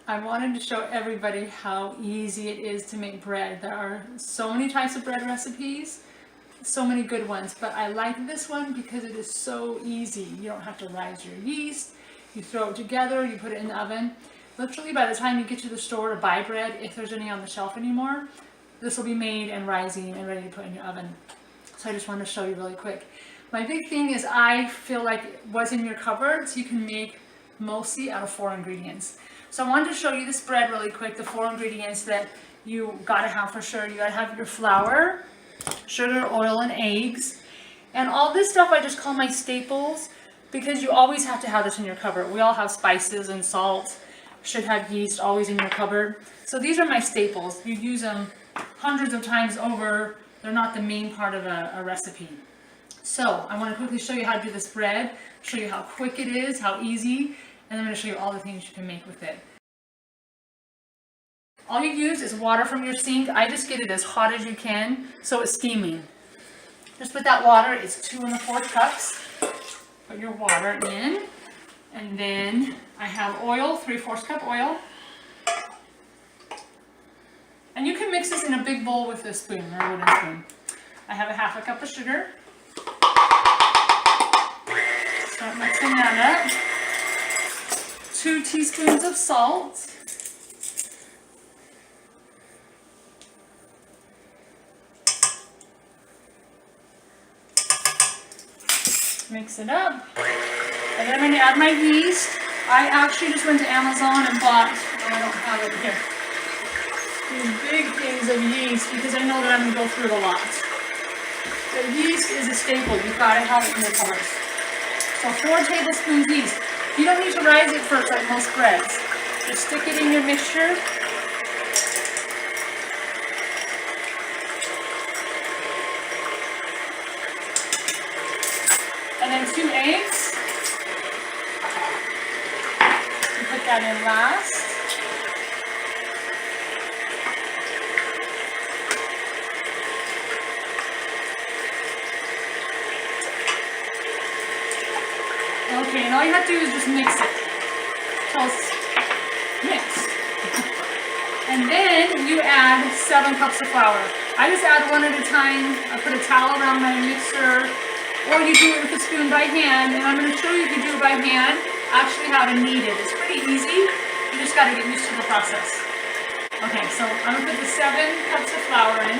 I wanted to show everybody how easy it is to make bread. There are so many types of bread recipes, so many good ones, but I like this one because it is so easy. You don't have to rise your yeast. You throw it together, you put it in the oven. Literally by the time you get to the store to buy bread, if there's any on the shelf anymore, this will be made and rising and ready to put in your oven. So I just wanted to show you really quick. My big thing is I feel like what's in your cupboards you can make mostly out of 4 ingredients. So I wanted to show you this bread really quick, the 4 ingredients that you gotta have for sure. You gotta have your flour, sugar, oil, and eggs. And all this stuff I just call my staples because you always have to have this in your cupboard. We all have spices and salt, should have yeast always in your cupboard. So these are my staples. You use them hundreds of times over. They're not the main part of a recipe. So I want to quickly show you how to do this bread, show you how quick it is, how easy, and I'm going to show you all the things you can make with it. All you use is water from your sink. I just get it as hot as you can, so it's steaming. Just put that water, it's 2 1/4 cups. Put your water in, and then I have oil, 3/4 cup oil. And you can mix this in a big bowl with a spoon or a wooden spoon. I have a 1/2 cup of sugar. Start mixing that up. 2 teaspoons of salt. Mix it up. And then I'm going to add my yeast. I actually just went to Amazon and bought, I don't have it here, these big things of yeast because I know that I'm going to go through it a lot. But yeast is a staple. You've got to have it in your cupboards. So 4 tablespoons yeast. You don't need to rise it first like most breads. Just stick it in your mixture. And then 2 eggs. You put that in last. Okay, and all you have to do is just mix it. So it's mixed. And then you add 7 cups of flour. I just add 1 at a time. I put a towel around my mixer, or you do it with a spoon by hand. And I'm going to show you if you do it by hand, actually how to knead it. It's pretty easy. You just got to get used to the process. Okay, so I'm going to put the 7 cups of flour in.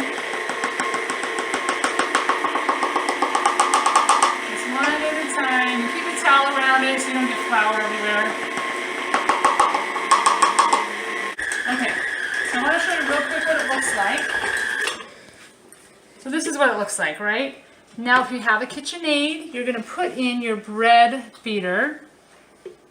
Just 1 at a time. You keep a towel around it so you don't get flour everywhere. Okay, so I want to show you real quick what it looks like. So this is what it looks like, right? Now if you have a KitchenAid, you're going to put in your bread beater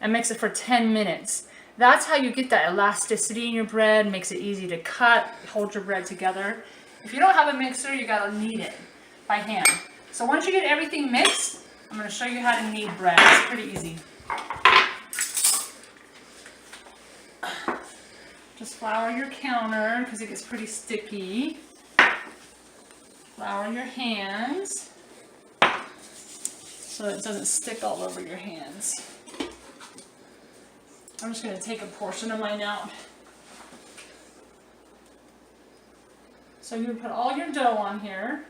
and mix it for 10 minutes. That's how you get that elasticity in your bread, makes it easy to cut, hold your bread together. If you don't have a mixer, you got to knead it by hand. So once you get everything mixed, I'm going to show you how to knead bread. It's pretty easy. Just flour your counter because it gets pretty sticky. Flour your hands so it doesn't stick all over your hands. I'm just going to take a portion of mine out. So you would put all your dough on here.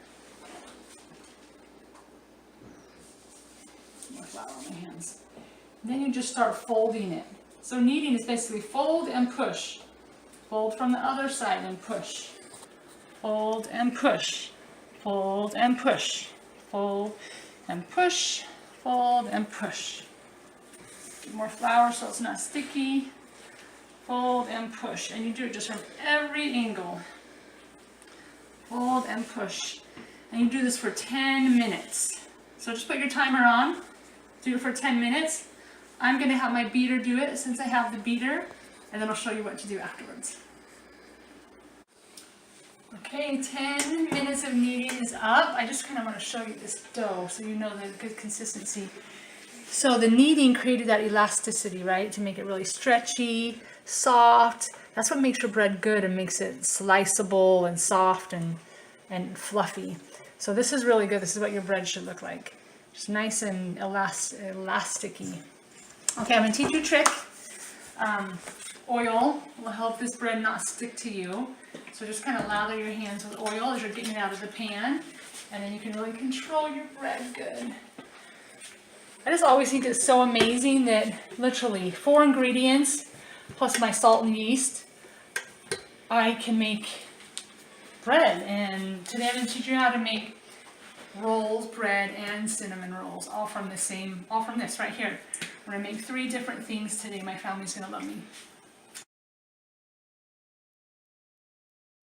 More flour on my hands. And then you just start folding it. So kneading is basically fold and push. Fold from the other side and push. Fold and push. Fold and push. Fold and push. Fold and push. Get more flour so it's not sticky. Fold and push. And you do it just from every angle. Fold and push. And you do this for 10 minutes. So just put your timer on. Do it for 10 minutes. I'm going to have my beater do it since I have the beater. And then I'll show you what to do afterwards. Okay, 10 minutes of kneading is up. I just kind of want to show you this dough so you know the good consistency. So the kneading created that elasticity, right? To make it really stretchy, soft. That's what makes your bread good and makes it sliceable and soft and fluffy. So this is really good. This is what your bread should look like. Just nice and elasticy. Okay, I'm going to teach you a trick. Oil will help this bread not stick to you. So just kind of lather your hands with oil as you're getting it out of the pan, and then you can really control your bread good. I just always think it's so amazing that literally 4 ingredients plus my salt and yeast, I can make bread. And today I'm going to teach you how to make rolls, bread, and cinnamon rolls, all from this right here. We're going to make 3 different things today. My family's going to love me.